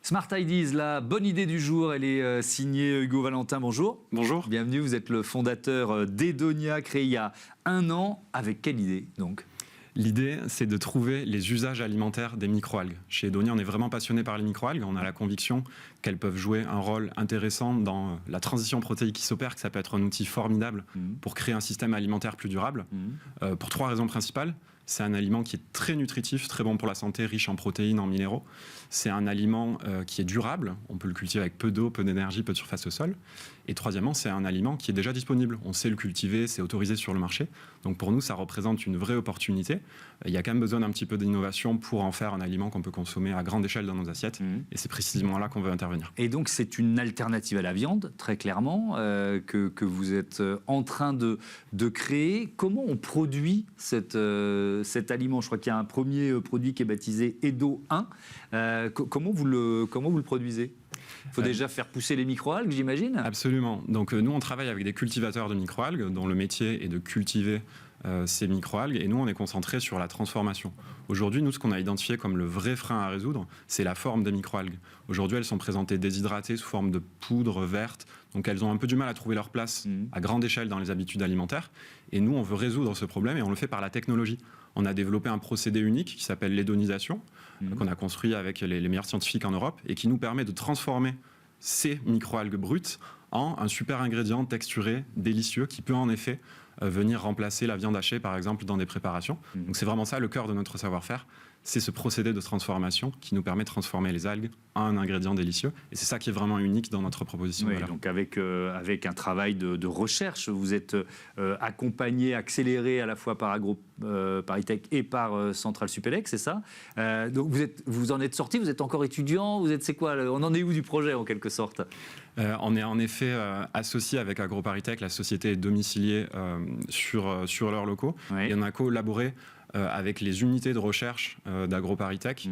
Smart Ideas, la bonne idée du jour, elle est signée Hugo Valentin, bonjour. Bonjour. Bienvenue, vous êtes le fondateur d'Edonia, créé il y a 1 an. Avec quelle idée donc ? L'idée, c'est de trouver les usages alimentaires des microalgues. Chez Edonia, on est vraiment passionné par les microalgues. On a la conviction qu'elles peuvent jouer un rôle intéressant dans la transition protéique qui s'opère, que ça peut être un outil formidable pour créer un système alimentaire plus durable. Pour 3 raisons principales. C'est un aliment qui est très nutritif, très bon pour la santé, riche en protéines, en minéraux. C'est un aliment qui est durable. On peut le cultiver avec peu d'eau, peu d'énergie, peu de surface au sol. Et troisièmement, c'est un aliment qui est déjà disponible. On sait le cultiver, c'est autorisé sur le marché. Donc pour nous, ça représente une vraie opportunité. Il y a quand même besoin d'un petit peu d'innovation pour en faire un aliment qu'on peut consommer à grande échelle dans nos assiettes. Et c'est précisément là qu'on veut intervenir. Et donc c'est une alternative à la viande, très clairement, que vous êtes en train de créer. Comment on produit cet aliment ? Je crois qu'il y a un premier produit qui est baptisé Edo 1. Comment vous le produisez ? Il faut déjà faire pousser les microalgues, j'imagine ? Absolument. Donc nous, on travaille avec des cultivateurs de microalgues dont le métier est de cultiver ces microalgues, et nous, on est concentré sur la transformation. Aujourd'hui, nous, ce qu'on a identifié comme le vrai frein à résoudre, c'est la forme des microalgues. Aujourd'hui, elles sont présentées déshydratées sous forme de poudre verte, donc elles ont un peu du mal à trouver leur place à grande échelle dans les habitudes alimentaires. Et nous, on veut résoudre ce problème, et on le fait par la technologie. On a développé un procédé unique qui s'appelle l'édonisation, qu'on a construit avec les meilleurs scientifiques en Europe, et qui nous permet de transformer ces microalgues brutes en un super ingrédient texturé, délicieux, qui peut en effet venir remplacer la viande hachée, par exemple, dans des préparations. Donc c'est vraiment ça le cœur de notre savoir-faire, c'est ce procédé de transformation qui nous permet de transformer les algues en un ingrédient délicieux. Et c'est ça qui est vraiment unique dans notre proposition de valeur. Donc avec un travail de recherche, vous êtes accompagné, accéléré à la fois par AgroParisTech et par Centrale Supélec, c'est ça ? Donc vous en êtes sorti, vous êtes encore étudiant, c'est quoi ? On en est où du projet en quelque sorte ? On est en effet associé avec AgroParisTech, la société est domiciliée sur leurs locaux. Et on a collaboré avec les unités de recherche d'AgroParisTech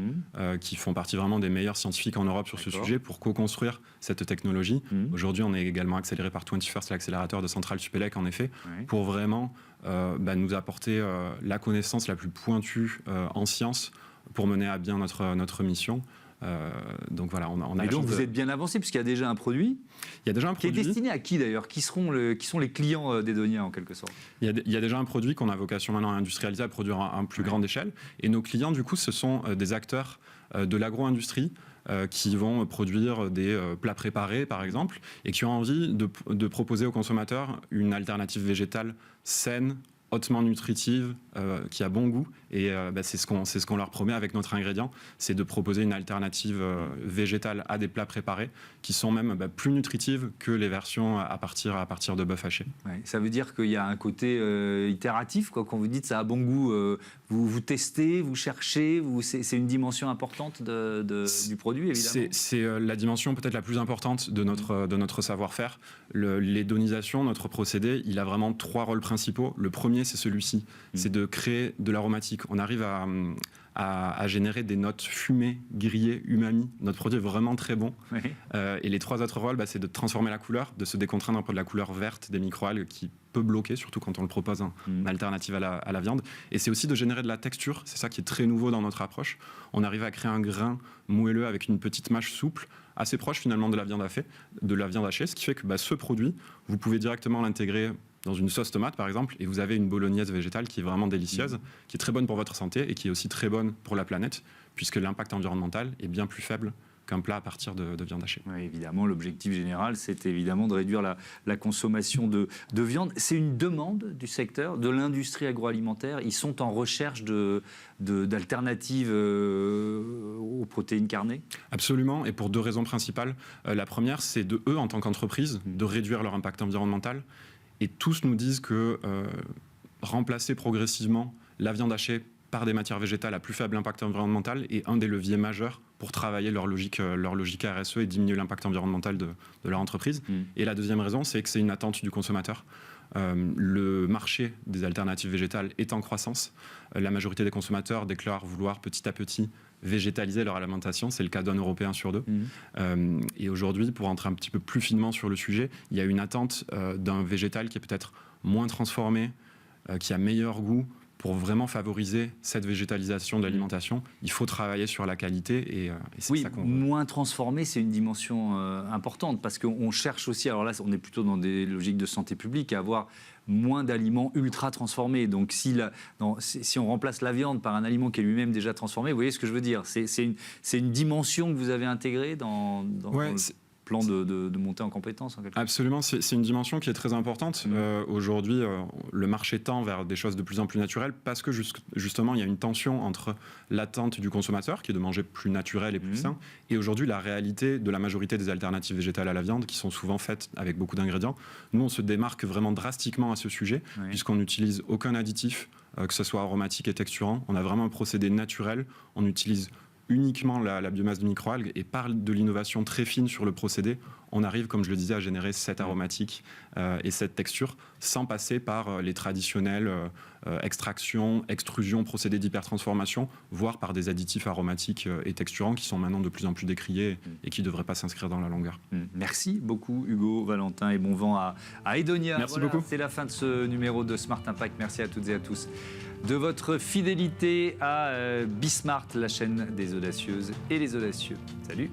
qui font partie vraiment des meilleurs scientifiques en Europe sur ce sujet pour co-construire cette technologie. Aujourd'hui, on est également accéléré par 21st, l'accélérateur de Centrale Supélec, en effet, pour vraiment nous apporter la connaissance la plus pointue en sciences pour mener à bien notre mission. Donc voilà, on a et donc vous êtes bien avancé puisqu'il y a déjà un produit. Il y a déjà un produit qui est destiné à qui d'ailleurs ? Qui sont les clients d'Edonia en quelque sorte ? Il y a déjà un produit qu'on a vocation maintenant à industrialiser, à produire à plus grande échelle. Et nos clients, du coup, ce sont des acteurs de l'agro-industrie qui vont produire des plats préparés, par exemple, et qui ont envie de proposer aux consommateurs une alternative végétale saine, hautement nutritive, qui a bon goût, et c'est ce qu'on leur promet avec notre ingrédient, c'est de proposer une alternative végétale à des plats préparés qui sont même plus nutritives que les versions à partir de bœuf haché. Ouais, ça veut dire qu'il y a un côté itératif, quoi. Quand vous dites ça a bon goût, vous testez, vous cherchez, c'est une dimension importante du produit, évidemment. C'est la dimension peut-être la plus importante de notre savoir-faire. L'édonisation, notre procédé, il a vraiment 3 rôles principaux. Le premier, c'est celui-ci, c'est de créer de l'aromatique. On arrive à générer des notes fumées, grillées, umami. Notre produit est vraiment très bon. Et les 3 autres rôles, c'est de transformer la couleur, de se décontraindre un peu de la couleur verte des microalgues qui peut bloquer, surtout quand on le propose une alternative à la viande. Et c'est aussi de générer de la texture. C'est ça qui est très nouveau dans notre approche. On arrive à créer un grain moelleux avec une petite mâche souple, assez proche finalement de la viande hachée, ce qui fait que ce produit, vous pouvez directement l'intégrer dans une sauce tomate par exemple, et vous avez une bolognaise végétale qui est vraiment délicieuse, qui est très bonne pour votre santé et qui est aussi très bonne pour la planète, puisque l'impact environnemental est bien plus faible qu'un plat à partir de viande hachée. Oui, évidemment, l'objectif général, c'est évidemment de réduire la consommation de viande. C'est une demande du secteur, de l'industrie agroalimentaire. Ils sont en recherche d'alternatives aux protéines carnées ? Absolument, et pour 2 raisons principales. La première, c'est de eux, en tant qu'entreprise, de réduire leur impact environnemental. Et tous nous disent que remplacer progressivement la viande hachée par des matières végétales à plus faible impact environnemental est un des leviers majeurs pour travailler leur logique RSE et diminuer l'impact environnemental de leur entreprise. Et la deuxième raison, c'est que c'est une attente du consommateur. Le marché des alternatives végétales est en croissance. La majorité des consommateurs déclarent vouloir petit à petit végétaliser leur alimentation. C'est le cas d'un Européen sur 2. Et aujourd'hui, pour entrer un petit peu plus finement sur le sujet, il y a une attente d'un végétal qui est peut-être moins transformé, qui a meilleur goût, pour vraiment favoriser cette végétalisation de l'alimentation, il faut travailler sur la qualité et c'est ça qu'on veut. Moins transformé, c'est une dimension importante parce qu'on cherche aussi, alors là on est plutôt dans des logiques de santé publique, à avoir moins d'aliments ultra transformés. Donc si on remplace la viande par un aliment qui est lui-même déjà transformé, vous voyez ce que je veux dire, c'est une dimension que vous avez intégrée dans le plan de montée en compétences en quelque sorte. Absolument, c'est une dimension qui est très importante. Aujourd'hui, le marché tend vers des choses de plus en plus naturelles parce que justement, il y a une tension entre l'attente du consommateur, qui est de manger plus naturel et plus sain, et aujourd'hui la réalité de la majorité des alternatives végétales à la viande, qui sont souvent faites avec beaucoup d'ingrédients. Nous, on se démarque vraiment drastiquement à ce sujet, puisqu'on n'utilise aucun additif, que ce soit aromatique et texturant. On a vraiment un procédé naturel, on utilise uniquement la biomasse de microalgues, et par de l'innovation très fine sur le procédé, on arrive, comme je le disais, à générer cette aromatique et cette texture sans passer par les traditionnelles extractions, extrusions, procédés d'hypertransformation, voire par des additifs aromatiques et texturants qui sont maintenant de plus en plus décriés et qui ne devraient pas s'inscrire dans la longueur. Merci beaucoup Hugo, Valentin, et bon vent à Edonia. Merci beaucoup. C'est la fin de ce numéro de Smart Impact. Merci à toutes et à tous de votre fidélité à Bismart, la chaîne des audacieuses et les audacieux. Salut.